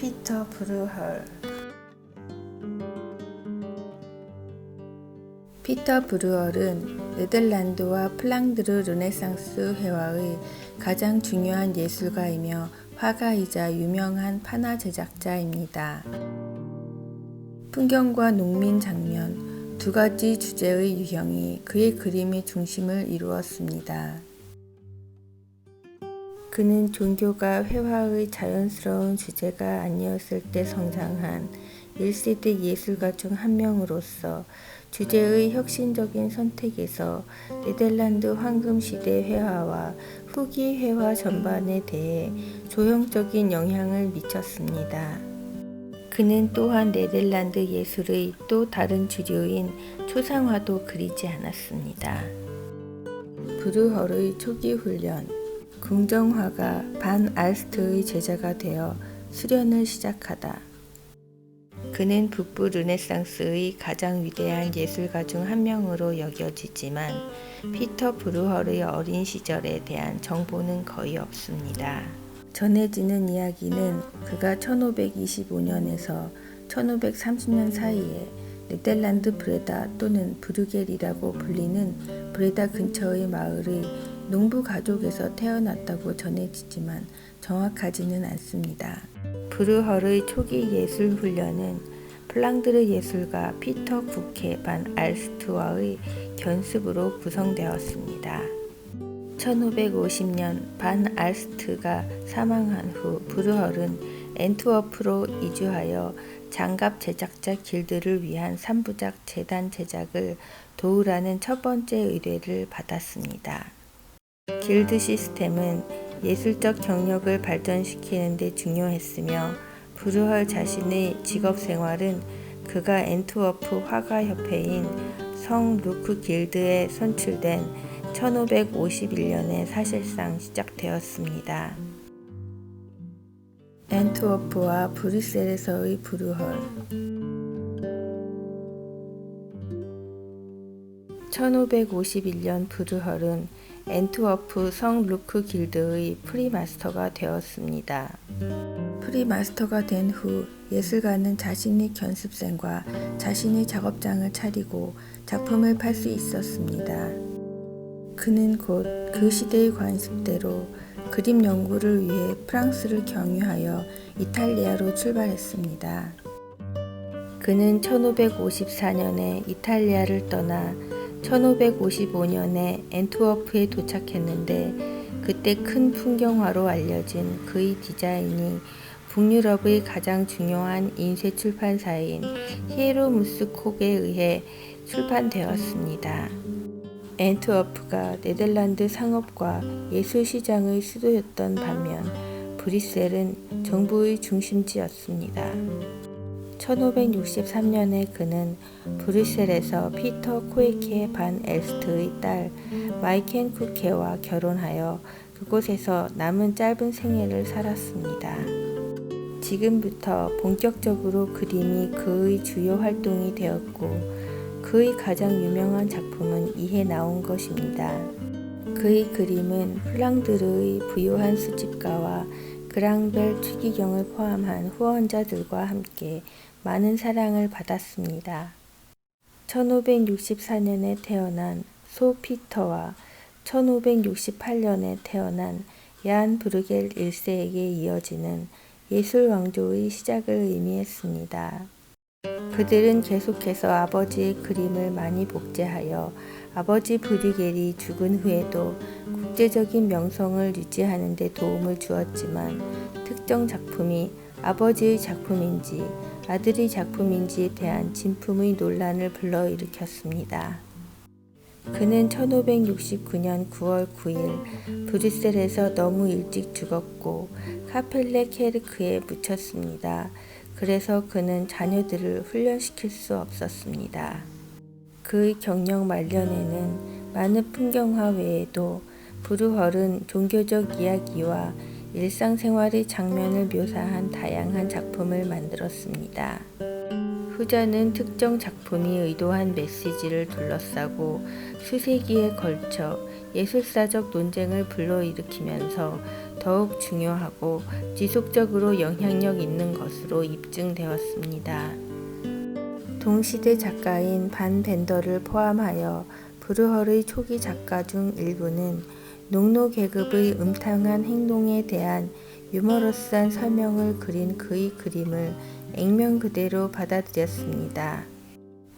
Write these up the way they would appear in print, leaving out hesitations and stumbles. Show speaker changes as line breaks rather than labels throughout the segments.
피터 브루헐. 피터 브루헐은 네덜란드와 플랑드르 르네상스 회화의 가장 중요한 예술가이며 화가이자 유명한 판화 제작자입니다. 풍경과 농민 장면, 두 가지 주제의 유형이 그의 그림의 중심을 이루었습니다. 그는 종교가 회화의 자연스러운 주제가 아니었을 때 성장한 1세대 예술가 중 한 명으로서 주제의 혁신적인 선택에서 네덜란드 황금시대 회화와 후기 회화 전반에 대해 조형적인 영향을 미쳤습니다. 그는 또한 네덜란드 예술의 또 다른 주류인 초상화도 그리지 않았습니다. 브루헐의 초기 훈련, 궁정화가 반 알스트의 제자가 되어 수련을 시작하다. 그는 북부 르네상스의 가장 위대한 예술가 중 한 명으로 여겨지지만 피터 브루헐의 어린 시절에 대한 정보는 거의 없습니다. 전해지는 이야기는 그가 1525년에서 1530년 사이에 네덜란드 브레다 또는 브르겔이라고 불리는 브레다 근처의 마을의 농부 가족에서 태어났다고 전해지지만 정확하지는 않습니다. 브루헐의 초기 예술 훈련은 플랑드르 예술가 피터 구케 반 알스트와의 견습으로 구성되었습니다. 1550년 반 알스트가 사망한 후 브루헐은 앤트워프로 이주하여 장갑 제작자 길드를 위한 3부작 재단 제작을 도우라는 첫 번째 의뢰를 받았습니다. 길드 시스템은 예술적 경력을 발전시키는 데 중요했으며 브루헐 자신의 직업 생활은 그가 앤트워프 화가협회인 성 루크 길드에 선출된 1551년에 사실상 시작되었습니다. 앤트워프와 브뤼셀에서의 브루헐. 1551년 브루헐은 앤트워프 성 루크 길드의 프리마스터가 되었습니다. 프리마스터가 된 후 예술가는 자신의 견습생과 자신의 작업장을 차리고 작품을 팔 수 있었습니다. 그는 곧 그 시대의 관습대로 그림 연구를 위해 프랑스를 경유하여 이탈리아로 출발했습니다. 그는 1554년에 이탈리아를 떠나 1555년에 앤트워프에 도착했는데 그때 큰 풍경화로 알려진 그의 디자인이 북유럽의 가장 중요한 인쇄 출판사인 히에로무스 콕에 의해 출판되었습니다. 앤트워프가 네덜란드 상업과 예술 시장의 수도였던 반면 브뤼셀은 정부의 중심지였습니다. 1563년에 그는 브뤼셀에서 피터 코에케 반 엘스트의 딸 마이켄 쿠케와 결혼하여 그곳에서 남은 짧은 생애를 살았습니다. 지금부터 본격적으로 그림이 그의 주요 활동이 되었고 그의 가장 유명한 작품은 이에 나온 것입니다. 그의 그림은 플랑드르의 부유한 수집가와 그랑벨 추기경을 포함한 후원자들과 함께 많은 사랑을 받았습니다. 1564년에 태어난 소 피터와 1568년에 태어난 얀 브르겔 1세에게 이어지는 예술 왕조의 시작을 의미했습니다. 그들은 계속해서 아버지의 그림을 많이 복제하여 아버지 브르겔이 죽은 후에도 국제적인 명성을 유지하는 데 도움을 주었지만 특정 작품이 아버지의 작품인지 아들의 작품인지에 대한 진품의 논란을 불러일으켰습니다. 그는 1569년 9월 9일 브뤼셀에서 너무 일찍 죽었고 카펠레 케르크에 묻혔습니다. 그래서 그는 자녀들을 훈련시킬 수 없었습니다. 그의 경력 말년에는 많은 풍경화 외에도 브루헐은 종교적 이야기와 일상생활의 장면을 묘사한 다양한 작품을 만들었습니다. 후자는 특정 작품이 의도한 메시지를 둘러싸고 수세기에 걸쳐 예술사적 논쟁을 불러일으키면서 더욱 중요하고 지속적으로 영향력 있는 것으로 입증되었습니다. 동시대 작가인 반 벤더를 포함하여 브루허의 초기 작가 중 일부는 농노 계급의 음탕한 행동에 대한 유머러스한 설명을 그린 그의 그림을 액면 그대로 받아들였습니다.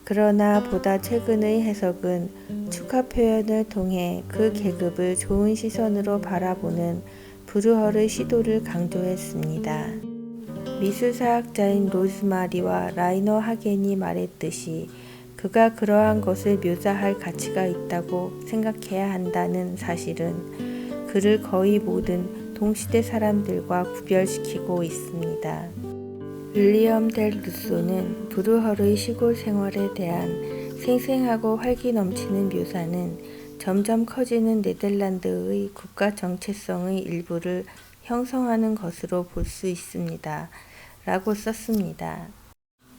그러나 보다 최근의 해석은 축화 표현을 통해 그 계급을 좋은 시선으로 바라보는 브루허의 시도를 강조했습니다. 미술사학자인 로즈마리와 라이너 하겐이 말했듯이 그가 그러한 것을 묘사할 가치가 있다고 생각해야 한다는 사실은 그를 거의 모든 동시대 사람들과 구별시키고 있습니다. 윌리엄 델 루소는 브루허의 시골 생활에 대한 생생하고 활기 넘치는 묘사는 점점 커지는 네덜란드의 국가 정체성의 일부를 형성하는 것으로 볼 수 있습니다. 라고 썼습니다.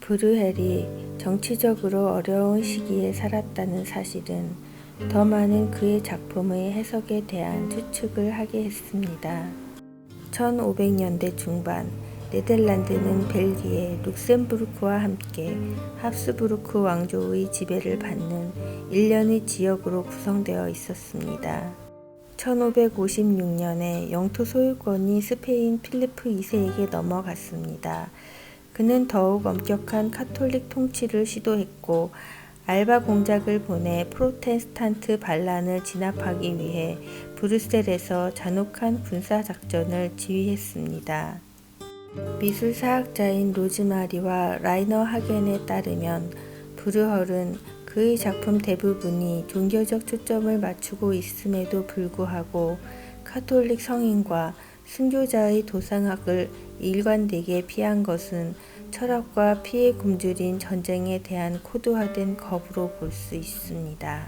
브루헬이 정치적으로 어려운 시기에 살았다는 사실은 더 많은 그의 작품의 해석에 대한 추측을 하게 했습니다. 1500년대 중반 네덜란드는 벨기에, 룩셈부르크와 함께 합스부르크 왕조의 지배를 받는 일련의 지역으로 구성되어 있었습니다. 1556년에 영토 소유권이 스페인 필리프 2세에게 넘어갔습니다. 그는 더욱 엄격한 카톨릭 통치를 시도했고 알바 공작을 보내 프로테스탄트 반란을 진압하기 위해 브뤼셀에서 잔혹한 군사작전을 지휘했습니다. 미술사학자인 로즈마리와 라이너 하겐에 따르면 브루헐은 그의 작품 대부분이 종교적 초점을 맞추고 있음에도 불구하고 카톨릭 성인과 순교자의 도상학을 일관되게 피한 것은 철학과 피에 굶주린 전쟁에 대한 코드화된 겁으로 볼 수 있습니다.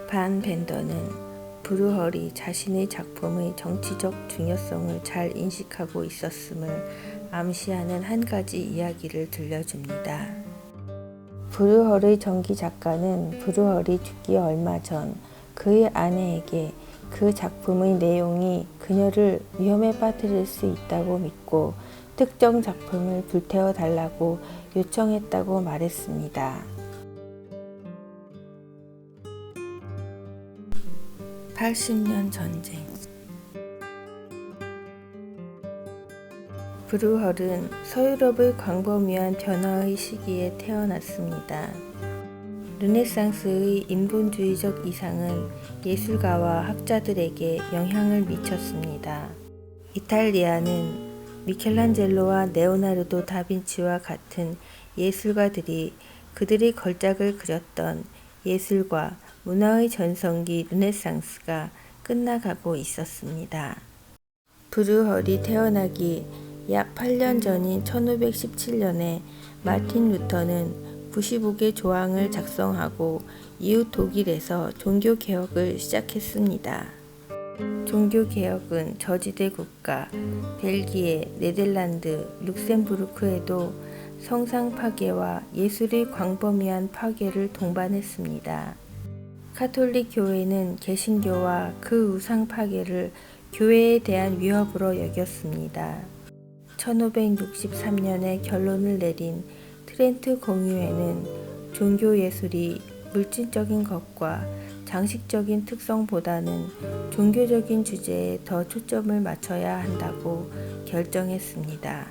반 벤더는 브루헐이 자신의 작품의 정치적 중요성을 잘 인식하고 있었음을 암시하는 한 가지 이야기를 들려줍니다. 브루헐의 전기 작가는 브루헐이 죽기 얼마 전 그의 아내에게 그 작품의 내용이 그녀를 위험에 빠뜨릴 수 있다고 믿고 특정 작품을 불태워 달라고 요청했다고 말했습니다. 80년 전쟁. 브루헐은 서유럽의 광범위한 변화의 시기에 태어났습니다. 르네상스의 인본주의적 이상은 예술가와 학자들에게 영향을 미쳤습니다. 이탈리아는 미켈란젤로와 레오나르도 다빈치와 같은 예술가들이 그들의 걸작을 그렸던 예술과 문화의 전성기 르네상스가 끝나가고 있었습니다. 브루헐이 태어나기 약 8년 전인 1517년에 마틴 루터는 95개 조항을 작성하고 이후 독일에서 종교개혁을 시작했습니다. 종교개혁은 저지대 국가 벨기에, 네덜란드, 룩셈부르크에도 성상 파괴와 예술의 광범위한 파괴를 동반했습니다. 카톨릭 교회는 개신교와 그 우상 파괴를 교회에 대한 위협으로 여겼습니다. 1563년에 결론을 내린 트렌트 공의회는 종교 예술이 물질적인 것과 장식적인 특성보다는 종교적인 주제에 더 초점을 맞춰야 한다고 결정했습니다.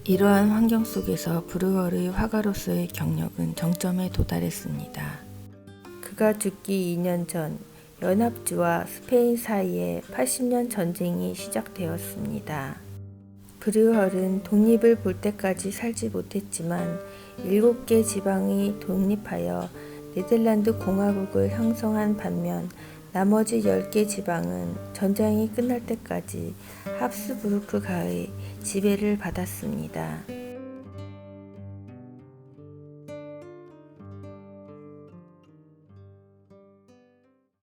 이러한 환경 속에서 브루헐의 화가로서의 경력은 정점에 도달했습니다. 그가 죽기 2년 전 연합주와 스페인 사이에 80년 전쟁이 시작되었습니다. 브루헐은 독립을 볼 때까지 살지 못했지만 7개 지방이 독립하여 네덜란드 공화국을 형성한 반면 나머지 10개 지방은 전쟁이 끝날 때까지 합스부르크가의 지배를 받았습니다.